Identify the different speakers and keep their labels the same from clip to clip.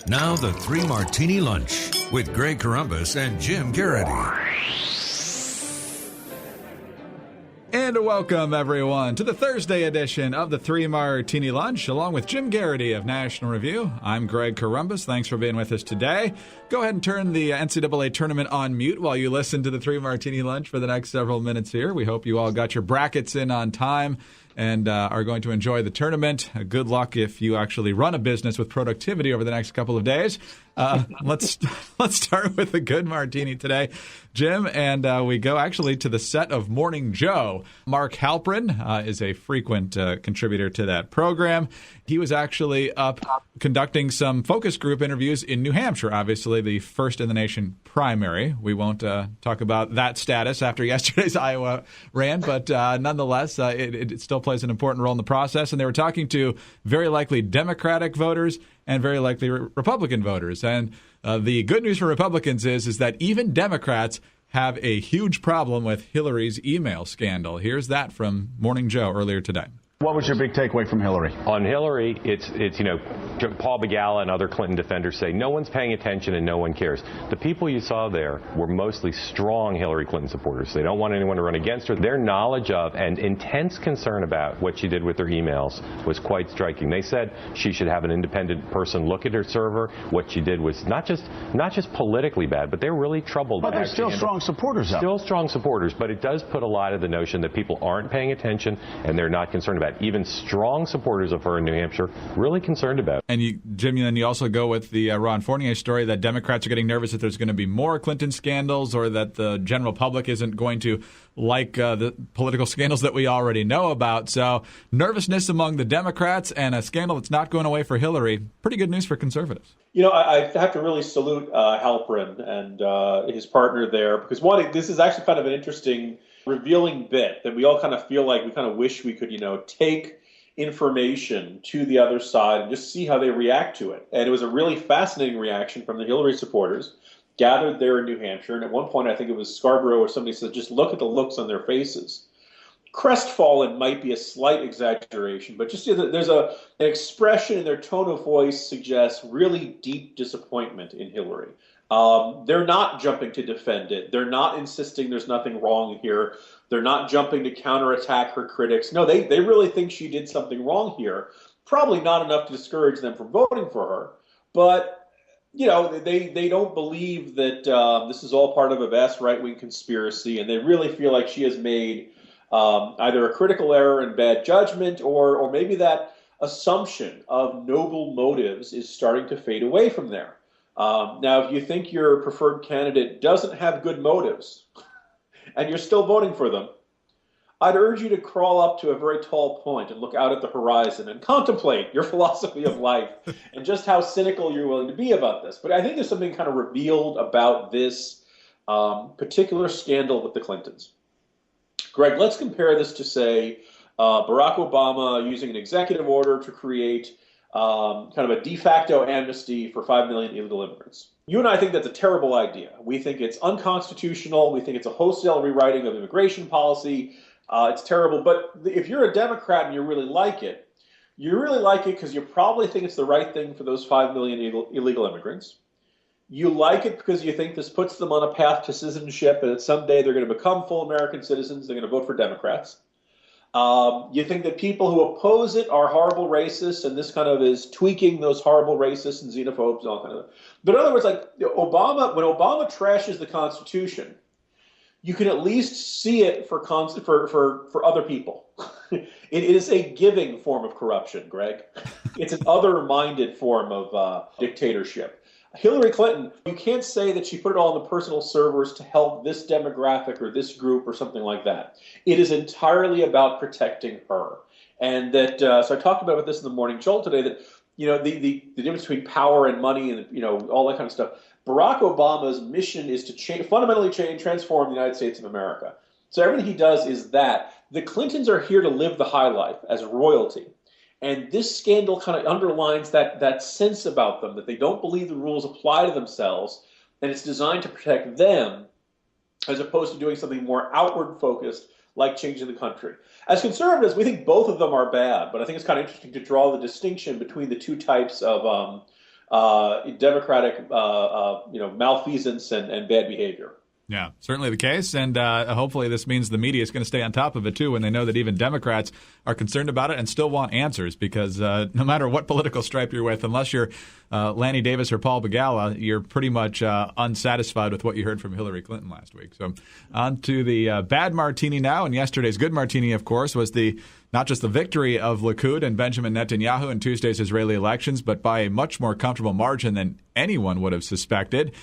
Speaker 1: Now the Three Martini Lunch with Greg Corombos and Jim Geraghty.
Speaker 2: And welcome, everyone, to the Thursday edition of the Three Martini Lunch, along with Jim Geraghty of National Review. I'm Greg Corombos. Thanks for being with us today. Go ahead and turn the NCAA tournament on mute while you listen to the Three Martini Lunch for the next several minutes here. We hope you all got your brackets in on time and are going to enjoy the tournament. Good luck if you actually run a business with productivity over the next couple of days. Let's start with a good martini today, Jim, and we go actually to the set of Morning Joe. Mark Halperin is a frequent contributor to that program. He was actually up conducting some focus group interviews in New Hampshire, obviously the first in the nation primary. We won't talk about that status after yesterday's Iowa ran, but nonetheless, it still plays an important role in the process. And they were talking to very likely Democratic voters and very likely Republican voters. And the good news for Republicans is that even Democrats have a huge problem with Hillary's email scandal. Here's that from Morning Joe earlier today.
Speaker 3: What was your big takeaway from Hillary?
Speaker 4: On Hillary, it's Paul Begala and other Clinton defenders say no one's paying attention and no one cares. The people you saw there were mostly strong Hillary Clinton supporters. They don't want anyone to run against her. Their knowledge of and intense concern about what she did with her emails was quite striking. They said she should have an independent person look at her server. What she did was not just politically bad, but they're really troubled.
Speaker 3: But they're still strong supporters, though.
Speaker 4: Still strong supporters, but it does put a lot of the notion that people aren't paying attention and they're not concerned about. Even strong supporters of her in New Hampshire really concerned about.
Speaker 2: And Jim, then you also go with the Ron Fournier story that Democrats are getting nervous that there's going to be more Clinton scandals or that the general public isn't going to like the political scandals that we already know about. So nervousness among the Democrats and a scandal that's not going away for Hillary. Pretty good news for conservatives.
Speaker 5: You know, I have to really salute Halperin and his partner there because this is actually kind of an interesting revealing bit that we all kind of feel like we kind of wish we could, take information to the other side and just see how they react to it. And it was a really fascinating reaction from the Hillary supporters gathered there in New Hampshire. And at one point, I think it was Scarborough or somebody said, just look at the looks on their faces. Crestfallen might be a slight exaggeration, but just there's an expression in their tone of voice suggests really deep disappointment in Hillary. They're not jumping to defend it. They're not insisting there's nothing wrong here. They're not jumping to counterattack her critics. No, they really think she did something wrong here. Probably not enough to discourage them from voting for her. But, they don't believe that this is all part of a vast right-wing conspiracy, and they really feel like she has made either a critical error in bad judgment or maybe that assumption of noble motives is starting to fade away from there. Now, if you think your preferred candidate doesn't have good motives and you're still voting for them, I'd urge you to crawl up to a very tall point and look out at the horizon and contemplate your philosophy of life and just how cynical you're willing to be about this. But I think there's something kind of revealed about this particular scandal with the Clintons. Greg, let's compare this to, say, Barack Obama using an executive order to create kind of a de facto amnesty for 5 million illegal immigrants. You and I think that's a terrible idea. We think it's unconstitutional. We think it's a wholesale rewriting of immigration policy. It's terrible. But if you're a Democrat and you really like it because you probably think it's the right thing for those 5 million illegal immigrants. You like it because you think this puts them on a path to citizenship and that someday they're going to become full American citizens. They're going to vote for Democrats. You think that people who oppose it are horrible racists, and this kind of is tweaking those horrible racists and xenophobes and all kind of. But in other words, like when Obama trashes the Constitution, you can at least see it for other people. It is a giving form of corruption, Greg. It's an other-minded form of dictatorship. Hillary Clinton, you can't say that she put it all on the personal servers to help this demographic or this group or something like that. It is entirely about protecting her. And that, so I talked about this in the Morning Jolt today, that, the difference between power and money and, all that kind of stuff. Barack Obama's mission is to fundamentally transform the United States of America. So everything he does is that. The Clintons are here to live the high life as royalty. And this scandal kind of underlines that sense about them, that they don't believe the rules apply to themselves, and it's designed to protect them as opposed to doing something more outward focused like changing the country. As conservatives, we think both of them are bad, but I think it's kind of interesting to draw the distinction between the two types of Democratic malfeasance and bad behavior.
Speaker 2: Yeah, certainly the case, and hopefully this means the media is going to stay on top of it, too, when they know that even Democrats are concerned about it and still want answers, because no matter what political stripe you're with, unless you're Lanny Davis or Paul Begala, you're pretty much unsatisfied with what you heard from Hillary Clinton last week. So on to the bad Martini now, and yesterday's good Martini, of course, was not just the victory of Likud and Benjamin Netanyahu in Tuesday's Israeli elections, but by a much more comfortable margin than anyone would have suspected.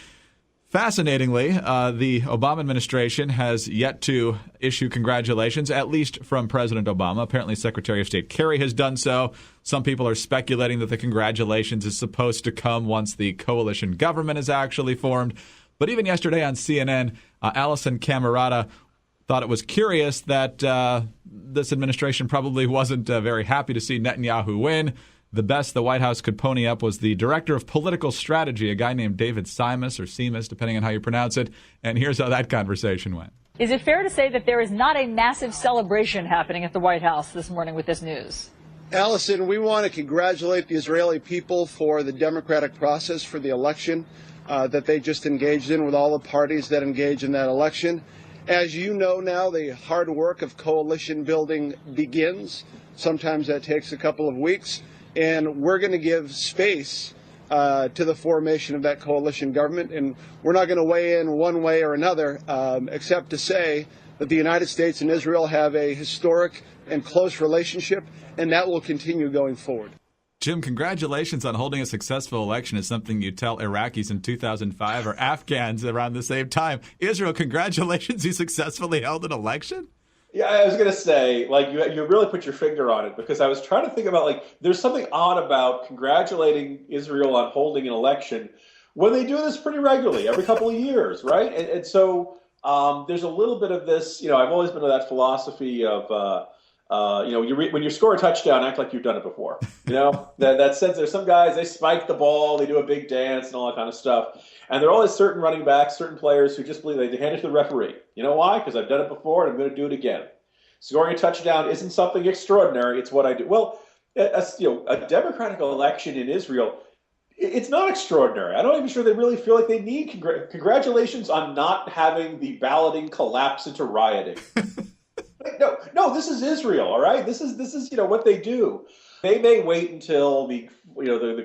Speaker 2: Fascinatingly, the Obama administration has yet to issue congratulations, at least from President Obama. Apparently, Secretary of State Kerry has done so. Some people are speculating that the congratulations is supposed to come once the coalition government is actually formed. But even yesterday on CNN, Alison Camerata thought it was curious that this administration probably wasn't very happy to see Netanyahu win. The best the White House could pony up was the director of political strategy, a guy named David Simas, or Simas, depending on how you pronounce it. And here's how that conversation went.
Speaker 6: Is it fair to say that there is not a massive celebration happening at the White House this morning with this news?
Speaker 7: Allison, we want to congratulate the Israeli people for the democratic process for the election that they just engaged in with all the parties that engaged in that election. As you know now, the hard work of coalition building begins. Sometimes that takes a couple of weeks. And we're going to give space to the formation of that coalition government. And we're not going to weigh in one way or another, except to say that the United States and Israel have a historic and close relationship, and that will continue going forward.
Speaker 2: Jim, congratulations on holding a successful election is something you tell Iraqis in 2005 or Afghans around the same time. Israel, congratulations, you successfully held an election?
Speaker 5: Yeah, I was going to say, you really put your finger on it, because I was trying to think about, there's something odd about congratulating Israel on holding an election when they do this pretty regularly, every couple of years, right? And so there's a little bit of this, I've always been of that philosophy of, when you score a touchdown, act like you've done it before. That sense there's some guys, they spike the ball, they do a big dance and all that kind of stuff. And there are always certain running backs, certain players who just believe they hand it to the referee. You know why? Because I've done it before and I'm going to do it again. Scoring a touchdown isn't something extraordinary. It's what I do. Well, a democratic election in Israel, it's not extraordinary. I'm not even sure they really feel like they need congratulations on not having the balloting collapse into rioting. No, this is Israel, all right? This is what they do. They may wait until the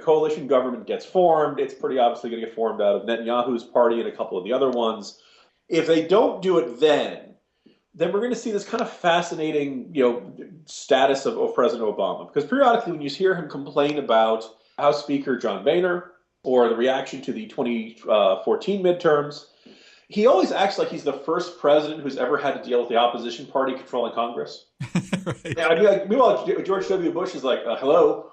Speaker 5: coalition government gets formed. It's pretty obviously going to get formed out of Netanyahu's party and a couple of the other ones. If they don't do it then we're going to see this kind of fascinating, status of President Obama. Because periodically when you hear him complain about House Speaker John Boehner or the reaction to the 2014 midterms, he always acts like he's the first president who's ever had to deal with the opposition party controlling Congress. Right. Meanwhile, George W. Bush is like, hello,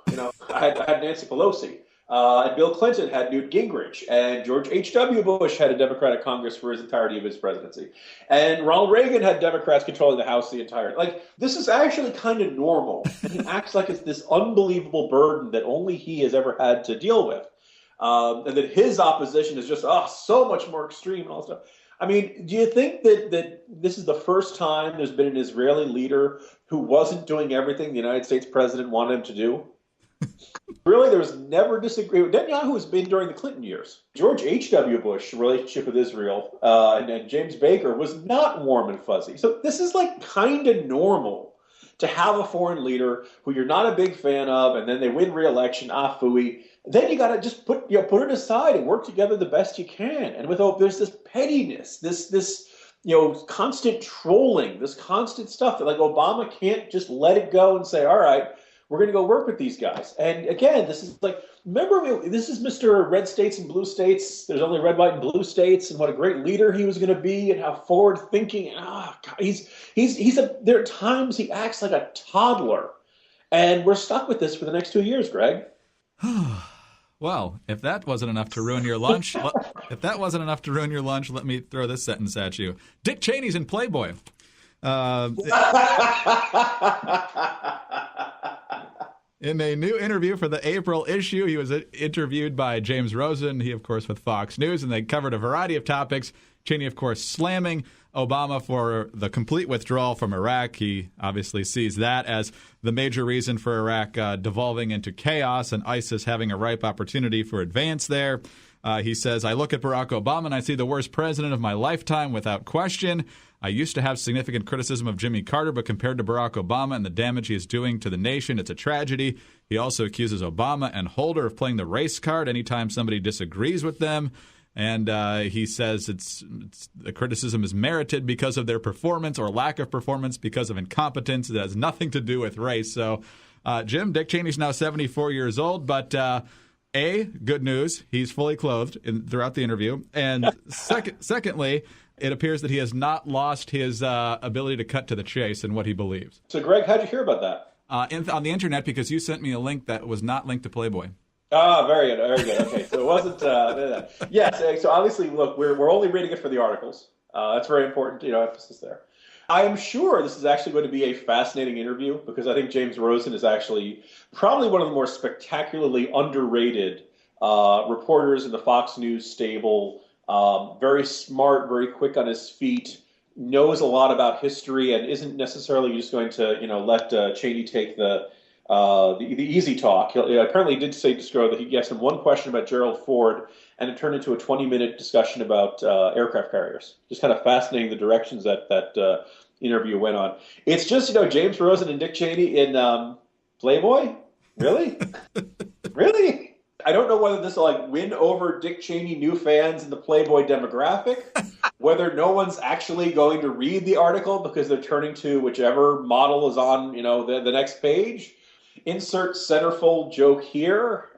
Speaker 5: I had Nancy Pelosi. And Bill Clinton had Newt Gingrich. And George H.W. Bush had a Democratic Congress for his entirety of his presidency. And Ronald Reagan had Democrats controlling the House the entire time. This is actually kind of normal. And he acts like it's this unbelievable burden that only he has ever had to deal with. And that his opposition is just, so much more extreme and all that stuff. I mean, do you think that this is the first time there's been an Israeli leader who wasn't doing everything the United States president wanted him to do? Really, there was never disagreement. Netanyahu has been during the Clinton years. George H.W. Bush's relationship with Israel and James Baker was not warm and fuzzy. So this is kind of normal to have a foreign leader who you're not a big fan of, and then they win re-election, phooey. Then you got to just put it aside and work together the best you can. And there's this pettiness, this constant trolling, this constant stuff that Obama can't just let it go and say, all right, we're going to go work with these guys. And again, this is remember, this is Mr. Red States and Blue States. There's only red, white, and blue states, and what a great leader he was going to be, and how forward thinking. There are times he acts like a toddler, and we're stuck with this for the next 2 years, Greg.
Speaker 2: Well, if that wasn't enough to ruin your lunch, let me throw this sentence at you. Dick Cheney's in Playboy. In a new interview for the April issue, he was interviewed by James Rosen, he, of course, with Fox News, and they covered a variety of topics. Cheney, of course, slamming Obama for the complete withdrawal from Iraq. He obviously sees that as the major reason for Iraq devolving into chaos and ISIS having a ripe opportunity for advance there. He says, I look at Barack Obama and I see the worst president of my lifetime without question. I used to have significant criticism of Jimmy Carter, but compared to Barack Obama and the damage he is doing to the nation, it's a tragedy. He also accuses Obama and Holder of playing the race card anytime somebody disagrees with them. And he says the criticism is merited because of their performance or lack of performance because of incompetence. It has nothing to do with race. So, Jim, Dick Cheney's now 74 years old, but good news, he's fully clothed throughout the interview. And secondly, it appears that he has not lost his ability to cut to the chase in what he believes.
Speaker 5: So, Greg, how'd you hear about that?
Speaker 2: On the internet, because you sent me a link that was not linked to Playboy.
Speaker 5: Very good, very good. Okay, so it wasn't. Yes, so obviously, look, we're only reading it for the articles. That's very important, emphasis there. I am sure this is actually going to be a fascinating interview because I think James Rosen is actually probably one of the more spectacularly underrated reporters in the Fox News stable. Very smart, very quick on his feet, knows a lot about history, and isn't necessarily just going to, let Cheney take the easy talk. He apparently did say to Stroh that he asked him one question about Gerald Ford, and it turned into a 20-minute discussion about aircraft carriers. Just kind of fascinating the directions that interview went on. It's just, James Rosen and Dick Cheney in Playboy? Really? Really? I don't know whether this will win over Dick Cheney new fans in the Playboy demographic, whether no one's actually going to read the article because they're turning to whichever model is on, the next page. Insert centerfold joke here.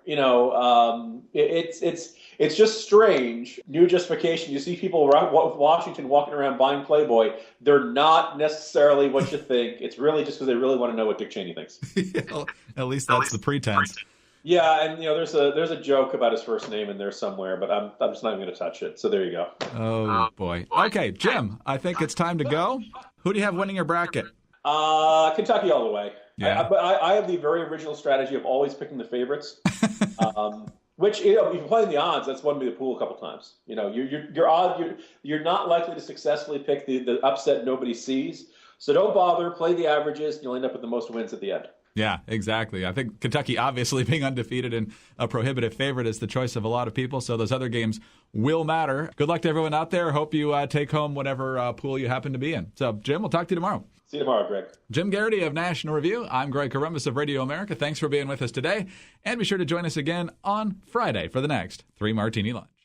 Speaker 5: It's just strange. New justification. You see people around Washington walking around buying Playboy. They're not necessarily what you think. It's really just because they really want to know what Dick Cheney thinks.
Speaker 2: At least that's the pretense.
Speaker 5: Yeah, and there's a joke about his first name in there somewhere, but I'm just not even going to touch it. So there you go.
Speaker 2: Oh boy. Okay, Jim, I think it's time to go. Who do you have winning your bracket?
Speaker 5: Kentucky all the way.
Speaker 2: Yeah.
Speaker 5: But I have the very original strategy of always picking the favorites. Which, if you're playing the odds, that's won me the pool a couple times. You're not likely to successfully pick the upset nobody sees. So don't bother. Play the averages, and you'll end up with the most wins at the end.
Speaker 2: Yeah, exactly. I think Kentucky obviously being undefeated and a prohibitive favorite is the choice of a lot of people, so those other games will matter. Good luck to everyone out there. Hope you take home whatever pool you happen to be in. So, Jim, we'll talk to you tomorrow.
Speaker 5: See you tomorrow, Greg.
Speaker 2: Jim Geraghty of National Review. I'm Greg Corombos of Radio America. Thanks for being with us today. And be sure to join us again on Friday for the next 3 Martini Lunch.